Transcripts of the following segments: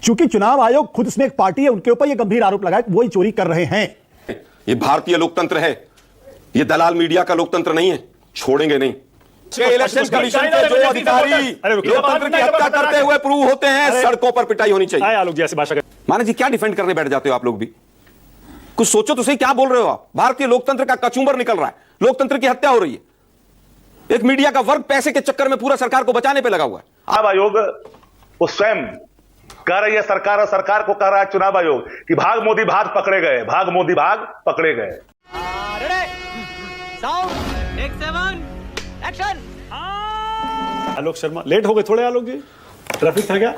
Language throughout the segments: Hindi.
चूंकि चुनाव आयोग खुद उसमें एक पार्टी है, उनके ऊपर यह गंभीर आरोप लगाया कि वो ही चोरी कर रहे हैं। ये भारतीय लोकतंत्र है, ये दलाल मीडिया का लोकतंत्र नहीं है, छोड़ेंगे नहीं। इलेक्शन कमीशन के जो अधिकारी लोकतंत्र की हत्या करते हुए प्रूव होते हैं, सड़कों पर पिटाई होनी चाहिए। आलोक जी ऐसी भाषा कर माने जी क्या डिफेंड करने बैठ जाते हो आप लोग भी? कुछ सोचो तो सही, क्या बोल रहे हो आप? भारतीय लोकतंत्र का कचूमर निकल रहा है, लोकतंत्र की हत्या हो रही है। एक मीडिया का वर्ग पैसे के चक्कर में पूरा सरकार को बचाने पे लगा हुआ है। चुनाव आयोग वो स्वयं कह रही है सरकार, और सरकार को कह रहा है चुनाव आयोग कि भाग मोदी भाग पकड़े गए, भाग मोदी भाग पकड़े गए। आलोक शर्मा लेट हो गए थोड़े। आलोक जी ट्रैफिक था क्या?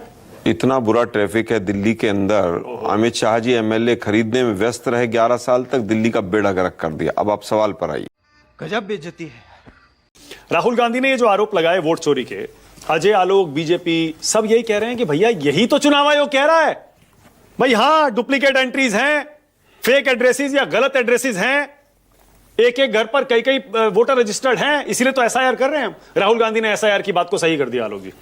इतना बुरा ट्रैफिक है दिल्ली के अंदर। अमित शाह जी एमएलए खरीदने में व्यस्त रहे, 11 साल तक दिल्ली का बेड़ा गर्क कर दिया। अब आप सवाल पर आइए। गजब बेइज्जती है। राहुल गांधी ने ये जो आरोप लगाए वोट चोरी के, अजय आलोक, बीजेपी सब यही कह रहे हैं कि भैया यही तो चुनाव आयोग कह रहा है। भाई हाँ, डुप्लीकेट एंट्रीज हैं, फेक एड्रेसेस या गलत एड्रेसेस हैं, एक एक घर पर कई कई वोटर रजिस्टर्ड हैं, इसीलिए तो एसआईआर कर रहे हैं हम। राहुल गांधी ने एसआईआर की बात को सही कर दिया। आलोक जी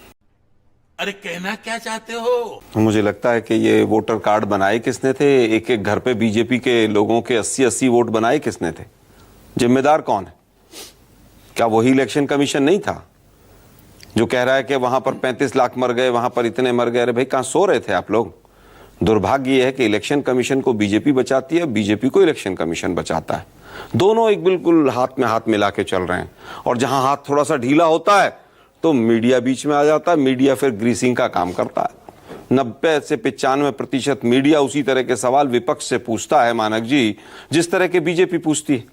अरे कहना क्या चाहते हो? मुझे लगता है कि ये वोटर कार्ड बनाए किसने थे? एक एक घर पे बीजेपी के लोगों के 80-80 वोट बनाए किसने थे? जिम्मेदार कौन है? क्या वही इलेक्शन कमीशन नहीं था जो कह रहा है कि वहां पर 35 लाख मर गए, वहां पर इतने मर गए? अरे भाई कहां सो रहे थे आप लोग? दुर्भाग्य यह है कि इलेक्शन कमीशन को बीजेपी बचाती है, बीजेपी को इलेक्शन कमीशन बचाता है। दोनों एक बिल्कुल हाथ में हाथ मिला के चल रहे हैं, और जहां हाथ थोड़ा सा ढीला होता है तो मीडिया बीच में आ जाता है। मीडिया फिर ग्रीसिंग का काम करता है। 90 से 95% मीडिया उसी तरह के सवाल विपक्ष से पूछता है मानक जी, जिस तरह के बीजेपी पूछती है।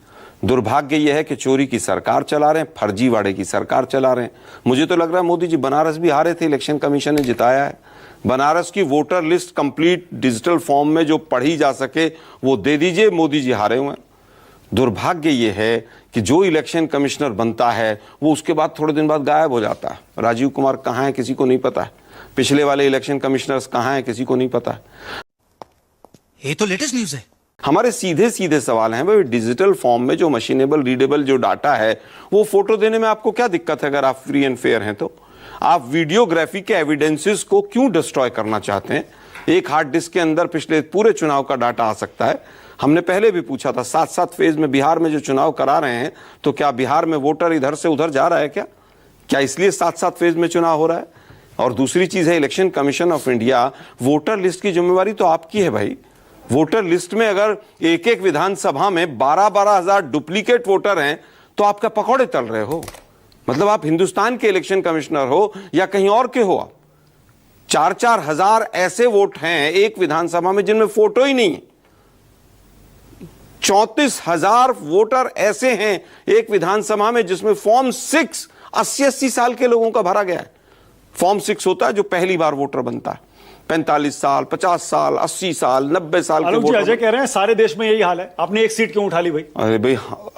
दुर्भाग्य यह है कि चोरी की सरकार चला रहे हैं, फर्जीवाड़े की सरकार चला रहे हैं। मुझे तो लग रहा है मोदी जी बनारस भी हारे थे, इलेक्शन कमीशन ने जिताया है। बनारस की voter list complete digital form में जो पढ़ी जा सके वो दे दीजिए, मोदी जी हारे हुए हैं। दुर्भाग्य ये है कि जो इलेक्शन कमिश्नर बनता है वो उसके बाद थोड़े दिन बाद गायब हो जाता है। राजीव कुमार कहाँ है किसी को नहीं पता है, पिछले वाले इलेक्शन कमिश्नर्स कहाँ है किसी को नहीं पता है। ये तो लेटेस्ट न्यूज है। हमारे सीधे सीधे सवाल हैं, भाई डिजिटल फॉर्म में जो मशीनेबल रीडेबल जो डाटा है वो फोटो देने में आपको क्या दिक्कत है? अगर आप फ्री एंड फेयर हैं तो आप वीडियोग्राफी के एविडेंसेस को क्यों डिस्ट्रॉय करना चाहते हैं? एक हार्ड डिस्क के अंदर पिछले पूरे चुनाव का डाटा आ सकता है। हमने पहले भी पूछा था, 7-7 फेज में बिहार में जो चुनाव करा रहे हैं, तो क्या बिहार में वोटर इधर से उधर जा रहा है क्या इसलिए 7-7 फेज में चुनाव हो रहा है? और दूसरी चीज है, election commission of India, voter list की जिम्मेवारी तो आपकी है भाई। वोटर लिस्ट में अगर एक एक विधानसभा में 12-12 हजार डुप्लीकेट वोटर हैं तो आप क्या पकौड़े तल रहे हो? मतलब आप हिंदुस्तान के इलेक्शन कमिश्नर हो या कहीं और के हो? आप 4-4 हजार ऐसे वोट हैं एक विधानसभा में जिनमें फोटो ही नहीं है। 34,000 वोटर ऐसे हैं एक विधानसभा में जिसमें फॉर्म 6 80-80 साल के लोगों का भरा गया है। फॉर्म 6 होता है जो पहली बार वोटर बनता है। 45 साल, 50 साल, 80 साल, 90 साल के वोटर। अजय कह रहे हैं सारे देश में यही हाल है, आपने एक सीट क्यों उठा ली भाई? अरे भाई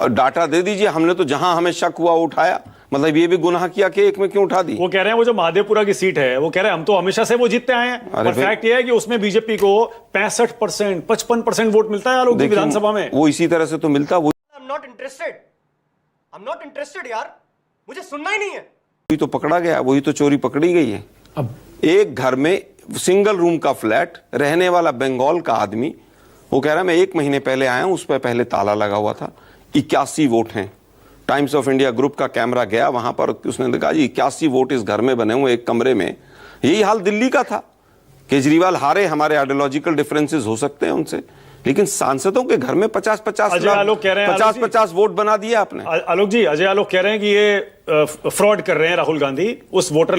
डाटा दे दीजिए, हमने तो जहां हमें शक हुआ वो उठाया। मतलब ये भी गुनाह किया कि एक में क्यों उठा दी? वो कह रहे हैं वो जो महादेवपुरा की सीट है, वो कह रहे हैं हम तो हमेशा से वो जीतते आए हैं, और फैक्ट ये है कि उसमें बीजेपी को 65%, 55% वोट मिलता है आलोक विधानसभा में। वो इसी तरह से तो मिलता। वो नॉट इंटरेस्टेड यार, मुझे सुनना ही नहीं है। वही तो पकड़ा गया, वही तो चोरी पकड़ी गई है। अब एक घर में सिंगल रूम का फ्लैट, रहने वाला बंगाल का आदमी, वो कह रहा है मैं 1 महीने पहले आया हूं, उस पर पहले ताला लगा हुआ था। 81 वोट हैं। टाइम्स ऑफ इंडिया ग्रुप का कैमरा गया वहां पर, उसने कहा जी 81 वोट इस घर में बने हुए एक कमरे में। यही हाल दिल्ली का था। केजरीवाल हारे, हमारे आइडियोलॉजिकल डिफरेंसेस हो सकते हैं उनसे, लेकिन सांसदों के घर में 50-50 वोट बना दिया आपने। आलोक जी, अजय आलोक कह रहे हैं कि ये फ्रॉड कर रहे हैं राहुल गांधी। उस वोटर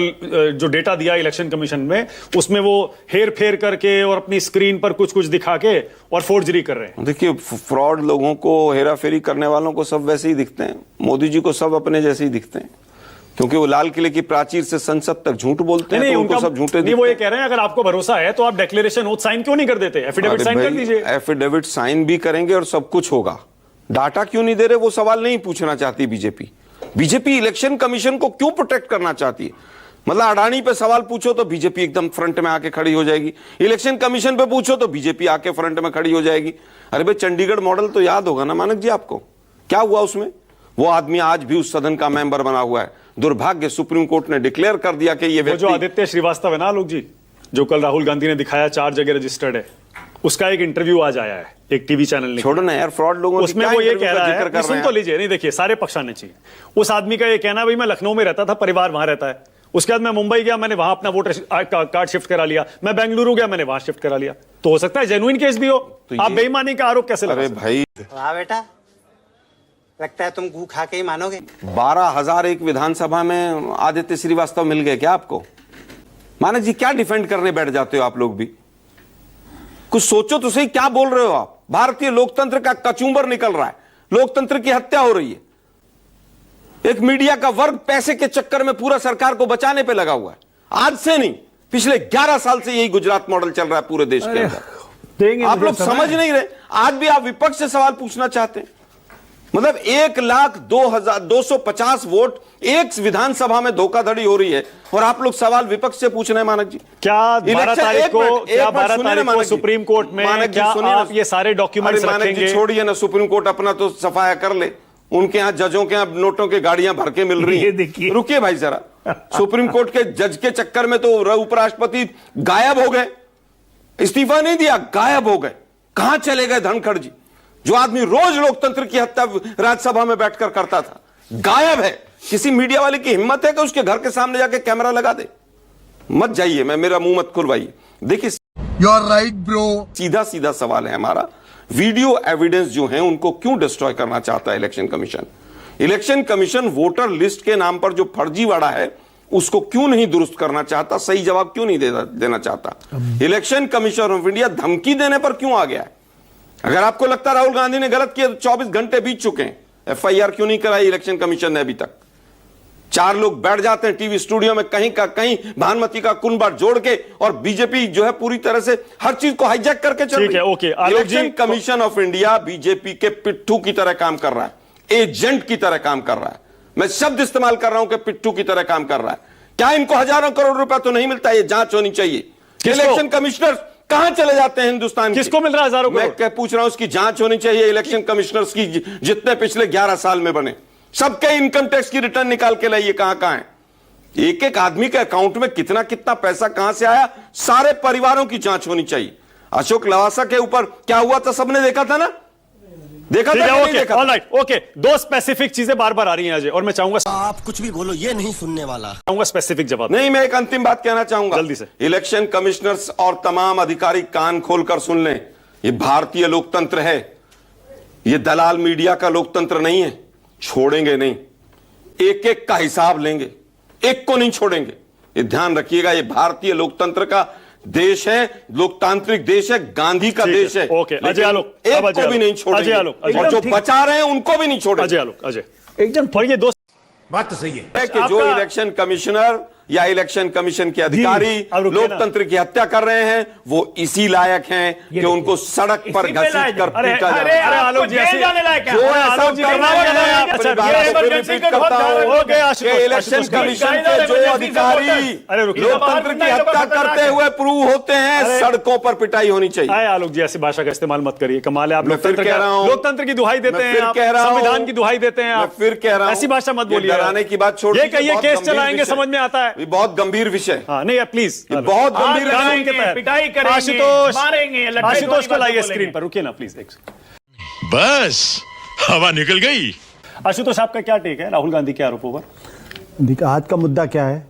जो डेटा दिया इलेक्शन कमीशन में, उसमें वो हेर फेर करके और अपनी स्क्रीन पर कुछ कुछ दिखा के और फोर्जरी कर रहे हैं। देखिए, फ्रॉड लोगों को, हेरा फेरी करने वालों को सब वैसे ही दिखते हैं। मोदी जी को सब अपने जैसे ही दिखते हैं, क्योंकि वो लाल किले की प्राचीर से संसद तक झूठ बोलते हैं। तो उनको सब झूठे नहीं, वो ये कह रहे हैं अगर आपको भरोसा है तो आप डिक्लेरेशन ओथ साइन क्यों नहीं कर देते? एफिडेविट साइन कर दीजिए। एफिडेविट साइन भी करेंगे और सब कुछ होगा। डाटा क्यों नहीं दे रहे, वो सवाल नहीं पूछना चाहती बीजेपी। बीजेपी इलेक्शन कमीशन को क्यों प्रोटेक्ट करना चाहती है? मतलब अडानी पे सवाल पूछो तो बीजेपी एकदम फ्रंट में आके खड़ी हो जाएगी, इलेक्शन कमीशन पे पूछो तो बीजेपी आके फ्रंट में खड़ी हो जाएगी। अरे भाई, चंडीगढ़ मॉडल तो याद होगा ना मानक जी आपको, क्या हुआ उसमें? वो आदमी आज भी उस सदन का मेंबर बना हुआ है। दुर्भाग्य, सुप्रीम कोर्ट ने डिक्लेयर कर दिया कि ये जो आदित्य श्रीवास्तव है ना आलोक जी, जो कल राहुल गांधी ने दिखाया 4 जगह रजिस्टर्ड है, उसका एक इंटरव्यू आज आया है एक टीवी चैनल ने। छोड़ो ना यार, फ्रॉड लोगों उसमें वो ये कह रहा है, सुन तो लीजिए, नहीं देखिए सारे पक्ष आने चाहिए। उस आदमी का ये कहना, भाई मैं लखनऊ में रहता था, परिवार वहां रहता है, उसके बाद मैं मुंबई गया, मैंने वहां अपना वोटर कार्ड शिफ्ट करा लिया, मैं बेंगलुरु गया, मैंने वहां शिफ्ट करा लिया। तो हो सकता है जेन्युइन केस भी हो, तो आप बेईमानी का आरोप कैसे लगा? अरे भाई, वाह बेटा, लगता है तुम गू खा के ही मानोगे। 12,000 एक विधानसभा में आदित्य श्रीवास्तव मिल गए क्या आपको? मानक जी, क्या डिफेंड करने बैठ जाते हो आप लोग भी? कुछ सोचो तो सही, क्या बोल रहे हो आप? भारतीय लोकतंत्र का कचूंबर निकल रहा है, लोकतंत्र की हत्या हो रही है। एक मीडिया का वर्ग पैसे के चक्कर में पूरा सरकार को बचाने पे लगा हुआ है। आज से नहीं, पिछले 11 साल से यही गुजरात मॉडल चल रहा है पूरे देश के अंदर। आप लोग समझ नहीं रहे। आज भी आप विपक्ष से सवाल पूछना चाहते हैं। मतलब 1,02,250 वोट एक विधानसभा में धोखाधड़ी हो रही है, और आप लोग सवाल विपक्ष से पूछ रहे हैं। मानक जी, क्या 12 तारीख को सुप्रीम कोर्ट में क्या आप ये सारे डॉक्यूमेंट्स रखेंगे? छोड़िए ना, सुप्रीम कोर्ट अपना तो सफाया कर ले। उनके यहाँ जजों के यहाँ नोटों की गाड़ियां भर के मिल रही है। रुकिए भाई जरा, सुप्रीम कोर्ट के जज के चक्कर में तो उपराष्ट्रपति गायब हो गए, इस्तीफा नहीं दिया, गायब हो गए। कहां चले गए धनखड़ जी, जो आदमी रोज लोकतंत्र की हत्या राज्यसभा में बैठकर करता था? गायब है। किसी मीडिया वाले की हिम्मत है कि उसके घर के सामने जाके कैमरा लगा दे? मत जाइए, मेरा मुंह मत खुलवाइए। देखिए, यू आर राइट ब्रो। सीधा सीधा सवाल है हमारा, वीडियो एविडेंस जो है उनको क्यों डिस्ट्रॉय करना चाहता है election commission? Election commission voter list के नाम पर जो फर्जीवाड़ा है उसको क्यों नहीं दुरुस्त करना चाहता? सही जवाब क्यों नहीं देना चाहता? इलेक्शन कमीशन ऑफ इंडिया धमकी देने पर क्यों आ गया है? अगर आपको लगता राहुल गांधी ने गलत किया तो 24 घंटे बीत चुके हैं, एफआईआर क्यों नहीं कराई इलेक्शन कमीशन ने अभी तक? 4 लोग बैठ जाते हैं टीवी स्टूडियो में, कहीं का कहीं भानुमति का कुनबा जोड़ के, और बीजेपी जो है पूरी तरह से हर चीज को हाईजैक करके चल रही है। Okay, election commission of India BJP के पिट्ठू की तरह काम कर रहा है, एजेंट की तरह काम कर रहा है। मैं शब्द इस्तेमाल कर रहा हूं कि पिट्ठू की तरह काम कर रहा है। क्या इनको हजारों करोड़ रुपया तो नहीं मिलता? ये जांच होनी चाहिए। इलेक्शन कमिश्नर कहां चले जाते हैं हिंदुस्तान? किसको मिल रहा है हजारों करोड़? मैं पूछ रहा हूं, उसकी जांच होनी चाहिए। इलेक्शन कमिश्नर्स की जितने पिछले 11 साल में बने, सबके इनकम टैक्स की रिटर्न निकाल के लाइए, कहां है? एक एक आदमी के अकाउंट में कितना कितना पैसा कहां से आया, सारे परिवारों की जांच होनी चाहिए। अशोक लवासा के ऊपर क्या हुआ था, सबने देखा था ना? देखा था नहीं देखा? Alright, okay. 2 स्पेसिफिक चीजें बार बार आ रही हैं अजय, और मैं चाहूंगा आप कुछ भी बोलो, ये नहीं सुनने वाला। चाहूंगा स्पेसिफिक जवाब। नहीं, मैं एक अंतिम बात कहना चाहूंगा जल्दी से। इलेक्शन कमिश्नर्स और तमाम अधिकारी कान खोलकर सुन लें, ये भारतीय लोकतंत्र है, ये दलाल मीडिया का लोकतंत्र नहीं है। छोड़ेंगे नहीं, एक एक का हिसाब लेंगे, एक को नहीं छोड़ेंगे। ये ध्यान रखिएगा, ये भारतीय लोकतंत्र का देश है, लोकतांत्रिक देश है, गांधी का देश है। ओके, अजय आलोक, एक को भी नहीं छोड़ेंगे, और जो बचा रहे हैं उनको भी नहीं छोड़ेंगे। अजय आलोक, अजय एकदम फड़िए। 2 बात तो सही है कि जो इलेक्शन कमिश्नर या इलेक्शन कमिशन के अधिकारी लोकतंत्र की हत्या कर रहे हैं, वो इसी लायक हैं कि उनको सड़क पर घसीट कर पीटा जाए। आलोक जी, जो ऐसा करना है, अपनी बात को रिपीट करता हूं, इलेक्शन कमीशन के जो अधिकारी लोकतंत्र की हत्या करते हुए प्रूव होते हैं, सड़कों पर पिटाई होनी चाहिए। आलोक जी, ऐसी भाषा का इस्तेमाल मत करिए, कमाल है। आप लोकतंत्र की दुहाई देते हैं, संविधान की दुहाई देते हैं, आप फिर कह रहा हूं, ऐसी भाषा मत बोलिए। डराने की बात छोड़, ये कहिए केस चलाएंगे, समझ में आता है। ये बहुत गंभीर विषय। हाँ, नहीं प्लीज, बहुत गंभीर कानून के तहत पिटाई करेंगे, आशुतोष को लाइए स्क्रीन पर, रुकिए ना प्लीज। बस हवा निकल गई। आशुतोष, आपका क्या टेक है राहुल गांधी के आरोपों पर? देखिए, आज का मुद्दा क्या है?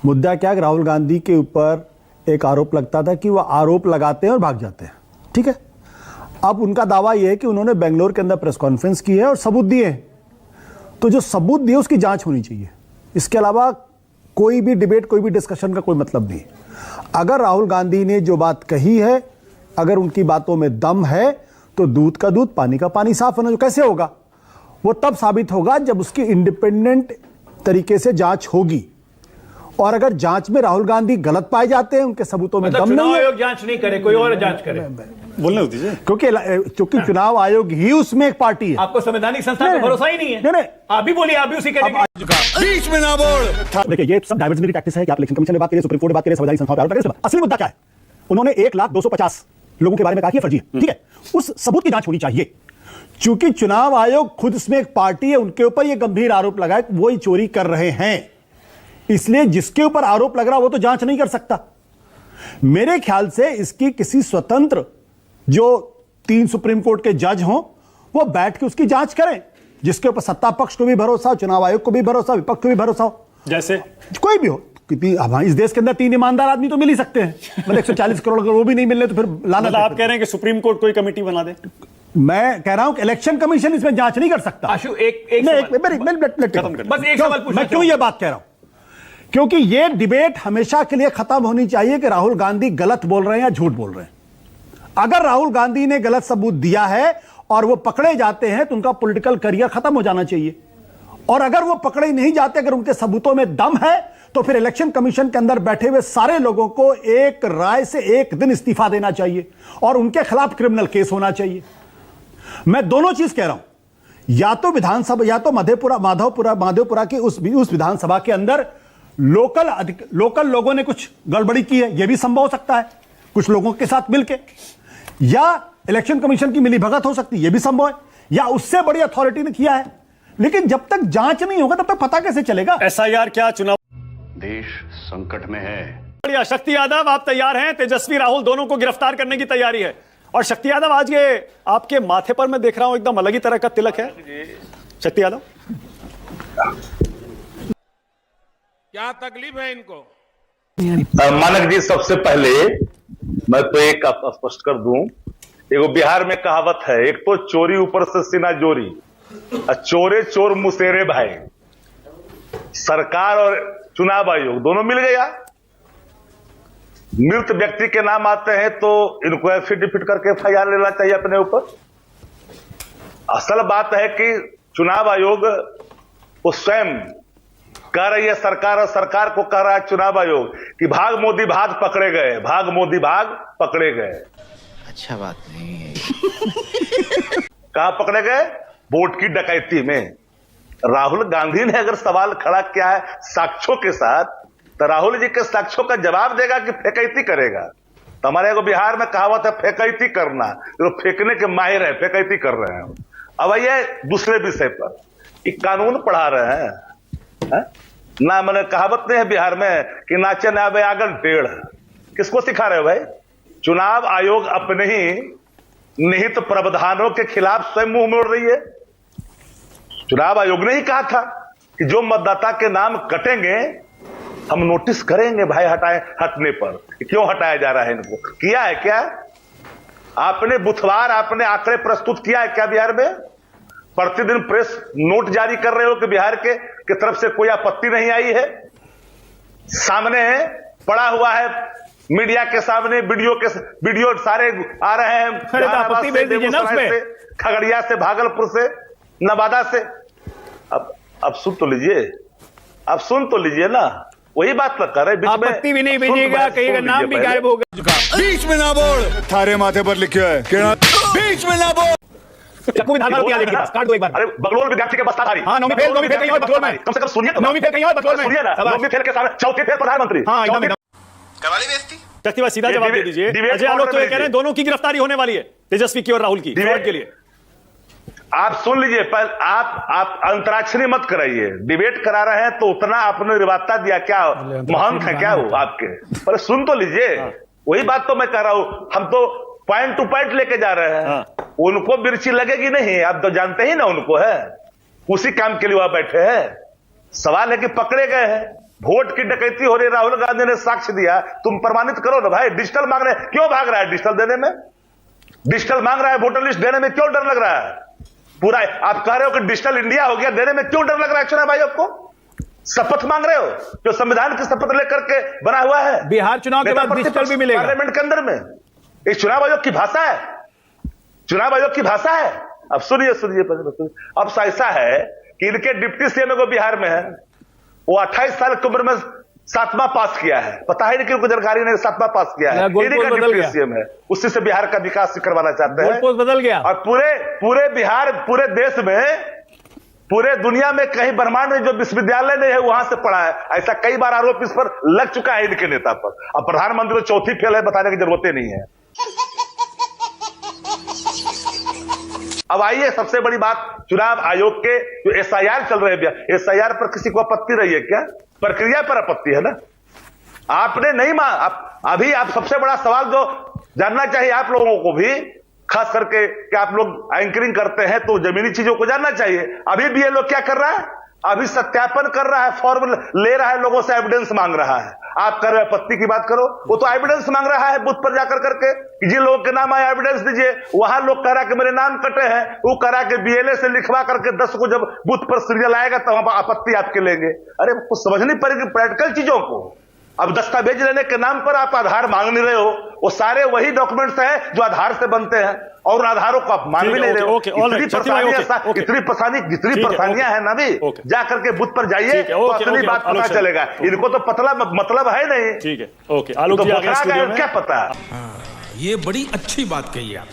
मुद्दा क्या है? राहुल गांधी के ऊपर एक आरोप लगता था कि वह आरोप लगाते हैं और भाग जाते हैं, ठीक है। अब उनका दावा यह है कि उन्होंने बेंगलोर के अंदर प्रेस कॉन्फ्रेंस की है और सबूत दिए हैं, तो जो सबूत दिए उसकी जांच होनी चाहिए। इसके अलावा कोई भी डिबेट, कोई भी डिस्कशन का कोई मतलब नहीं। अगर राहुल गांधी ने जो बात कही है, अगर उनकी बातों में दम है, तो दूध का दूध, पानी का पानी साफ होना। जो कैसे होगा वो तब साबित होगा जब उसकी इंडिपेंडेंट तरीके से जांच होगी। और अगर जांच में राहुल गांधी गलत पाए जाते हैं, उनके सबूतों में दम नहीं है, जांच नहीं करे, कोई और जांच करे, बोलने होती है, क्योंकि चुनाव आयोग ही उसमें एक पार्टी है। आपको संवैधानिक संस्था पर भरोसा ही नहीं है। नहीं, आप भी बोलिए, आप भी उसी कैटेगरी। बीच में ना बोल। देखिए, ये सब डाइवर्सिटी टैक्टिक्स है कि आप इलेक्शन कमीशन में बात करिए, सुप्रीम कोर्ट में बात करिए, संवैधानिक संस्थाओं पर आरोप लगाइए। असली मुद्दा क्या है? उन्होंने 1,02,50 लोगों के बारे में कहा कि फर्जी है, ठीक है। उस सबूत की जांच होनी चाहिए। चूंकि चुनाव आयोग खुद इसमें एक पार्टी है, उनके ऊपर यह गंभीर आरोप लगा कि वो ही चोरी कर रहे हैं, इसलिए जिसके ऊपर आरोप लग रहा वो तो जांच नहीं कर सकता। मेरे ख्याल से इसकी किसी स्वतंत्र जो 3 सुप्रीम कोर्ट के जज हों वो बैठ के उसकी जांच करें, जिसके ऊपर सत्ता पक्ष को भी भरोसा हो, चुनाव आयोग को भी भरोसा, विपक्ष को भी भरोसा हो, जैसे कोई भी हो। कितनी अब इस देश के अंदर 3 ईमानदार आदमी तो मिल ही सकते हैं, मतलब 140 करोड़ अगर वो भी नहीं मिल रहे तो फिर लाना। मतलब आप कह रहे हैं कि सुप्रीम कोर्ट कोई कमेटी बना दे? मैं कह रहा हूं कि इलेक्शन कमीशन इसमें जांच नहीं कर सकता। आशु एक बस एक सवाल पूछना मैं क्यों ये बात कह रहा हूं? क्योंकि ये डिबेट हमेशा के लिए खत्म होनी चाहिए कि राहुल गांधी गलत बोल रहे हैं या झूठ बोल रहे हैं। अगर राहुल गांधी ने गलत सबूत दिया है और वो पकड़े जाते हैं तो उनका पॉलिटिकल करियर खत्म हो जाना चाहिए, और अगर वो पकड़े नहीं जाते, अगर उनके सबूतों में दम है, तो फिर इलेक्शन कमीशन के अंदर बैठे हुए सारे लोगों को एक राय से एक दिन इस्तीफा देना चाहिए और उनके खिलाफ क्रिमिनल केस होना चाहिए। मैं दोनों चीज कह रहा हूं, या तो विधानसभा, या तो माधवपुरा की उस विधानसभा के अंदर लोकल लोगों ने कुछ गड़बड़ी की है, यह भी संभव हो सकता है कुछ लोगों के साथ मिलकर, या इलेक्शन कमीशन की मिलीभगत हो सकती है, यह भी संभव है, या उससे बड़ी अथॉरिटी ने किया है। लेकिन जब तक जांच नहीं होगा तब तक पता कैसे चलेगा? एसआईआर क्या चुनाव? देश संकट में है। बढ़िया। शक्ति यादव आप तैयार हैं? तेजस्वी राहुल दोनों को गिरफ्तार करने की तैयारी है। और शक्ति यादव आज ये आपके माथे पर मैं देख रहा हूं एकदम अलग ही तरह का तिलक है। शक्ति यादव, क्या तकलीफ है इनको? मानक जी, सबसे पहले मैं तो एक स्पष्ट कर दूं, एगो बिहार में कहावत है, एक तो चोरी ऊपर से सीना जोरी, चोरे चोर मुसेरे भाई। सरकार और चुनाव आयोग दोनों मिल गया। मृत व्यक्ति के नाम आते हैं तो इनको एफिडेविट करके एफआईआर लेना चाहिए अपने ऊपर। असल बात है कि चुनाव आयोग वो स्वयं कह रही है सरकार, और सरकार को कह रहा है चुनाव आयोग कि भाग मोदी भाग पकड़े गए, भाग मोदी भाग पकड़े गए। अच्छा बात नहीं है। कहां पकड़े गए? वोट की डकैती में। राहुल गांधी ने अगर सवाल खड़ा किया है साक्ष्यों के साथ, तो राहुल जी के साक्ष्यों का जवाब देगा कि फेकैती करेगा? तो हमारे को बिहार में कहावत है फेकैती करना, जो फेंकने के माहिर है, फेकैती कर रहे हैं। अब ये दूसरे विषय पर एक कानून पढ़ा रहे हैं, है? ना मैंने कहावत नहीं है बिहार में कि नाचे ना आवे आंगन टेढ़। किसको सिखा रहे हो भाई? चुनाव आयोग अपने ही निहित प्रावधानों के खिलाफ स्वयं मुंह मोड़ रही है। चुनाव आयोग ने ही कहा था कि जो मतदाता के नाम कटेंगे हम नोटिस करेंगे भाई हटने पर। क्यों हटाया जा रहा है इनको? किया है क्या? आपने बुधवार आपने आंकड़े प्रस्तुत किया है क्या बिहार में? प्रतिदिन प्रेस नोट जारी कर रहे हो कि बिहार के तरफ से कोई आपत्ति नहीं आई है? सामने पड़ा हुआ है मीडिया के सामने, वीडियो सारे आ रहे हैं, आपत्ति भेज दीजिए ना उसमें। खगड़िया से, भागलपुर से, नवादा से। अब सुन तो लीजिए, अब सुन तो लीजिए ना, वही बात कर रहे बीच में। आपत्ति भी नहीं भेजिएगा, कहीं नाम भी गायब होगा। बीच में ना बोल, थारे माथे पर लिखा है बीच में ना बोल। चक्कू विधान काट दो एक बार। अरे बगलोल विद्यार्थी के बस्ताधारी। हाँ, नौवीं फेल कहीं और बगलोल में। कम से कम सुनिए तो। नौवीं फेल कहीं और बगलोल में। सुनिए ना, नौवीं फेल के सामने चौथी फेल प्रधानमंत्री। हाँ, एकदम। करवाली बेइज्जती। शक्ति भाई सीधा जवाब दे दीजिए। अजय आलोक तो ये कह रहे हैं दोनों की गिरफ्तारी होने वाली है, तेजस्वी की और राहुल की, फ्रॉड के लिए। आप सुन लीजिए, आप अंतराक्षरी मत कराइए। डिबेट करा रहे हैं तो उतना आपने रिवायता दिया क्या? महंत है क्या वो आपके? पर सुन तो लीजिए। वही बात तो मैं कह रहा हूं, हम तो पॉइंट टू पॉइंट लेके जा रहे हैं। उनको मिर्ची लगेगी नहीं, आप तो जानते ही ना उनको है, उसी काम के लिए वहां बैठे हैं। सवाल है कि पकड़े गए हैं, वोट की डकैती हो रही, राहुल गांधी ने साक्ष्य दिया, तुम प्रमाणित करो ना भाई। डिजिटल मांग रहे हैं, क्यों भाग रहा है डिजिटल देने में? डिजिटल मांग रहा है, वोटर लिस्ट देने में क्यों डर लग रहा है? पूरा आप कह रहे हो कि डिजिटल इंडिया हो गया, देने में क्यों डर लग रहा है चुनाव आयोग को? शपथ मांग रहे हो जो संविधान की शपथ लेकर के बना हुआ है। बिहार चुनाव के बाद डिजिटल भी मिलेगा पार्लियामेंट के अंदर में। एक चुनाव आयोग की भाषा है, चुनाव आयोग की भाषा है। अब सुनिए, अब ऐसा है कि इनके डिप्टी सीएम को बिहार में है, वो 28 साल की उम्र में 7वां पास किया है। पता है नहीं कि जानकारी ने 7वां पास किया है। डिप्टी सीएम है, उसी से बिहार का विकास करवाना चाहते हैं। बदल गया। और पूरे बिहार, पूरे देश में, पूरे दुनिया में कहीं ब्रह्मांड में जो विश्वविद्यालय नहीं है वहां से पढ़ा है। ऐसा कई बार आरोप इस पर लग चुका है इनके नेता पर। अब प्रधानमंत्री तो चौथी फेल है, बताने की जरूरत ही नहीं है। अब आइए, सबसे बड़ी बात, चुनाव आयोग के जो एसआईआर चल रहे हैं, एसआईआर पर किसी को आपत्ति रही है क्या? प्रक्रिया पर आपत्ति है ना। आपने नहीं अभी आप सबसे बड़ा सवाल जो जानना चाहिए आप लोगों को भी, खास करके कि आप लोग एंकरिंग करते हैं तो जमीनी चीजों को जानना चाहिए। अभी भी ये लोग क्या कर रहा है, अभी सत्यापन कर रहा है, फॉर्म ले रहा है, लोगों से एविडेंस मांग रहा है। आप कर रहे आपत्ति की बात करो, वो तो एविडेंस मांग रहा है बूथ पर जाकर करके कि जिन लोगों के नाम आए एविडेंस दीजिए। वहां लोग कह रहा कि मेरे नाम कटे हैं, वो कह रहा कि BLA से लिखवा करके 10 को जब बूथ पर सीरियल आएगा तब हम आपत्ति आपके लेंगे। अरे कुछ समझ नहीं पड़ेगी प्रैक्टिकल चीजों को। अब दस्तावेज लेने के नाम पर आप आधार मांग नहीं रहे हो, वो सारे वही डॉक्यूमेंट्स हैं जो आधार से बनते हैं और उन आधारों को आप मान भी नहीं रहे हो। इतनी परेशानियां है ना भी, जाकर के बूथ पर जाइए तो असली बात पता चलेगा। इनको तो मतलब है नहीं। ठीक है, ओके, आलोक जी आ गए स्टूडियो में। क्या पता, ये बड़ी अच्छी बात कही आप।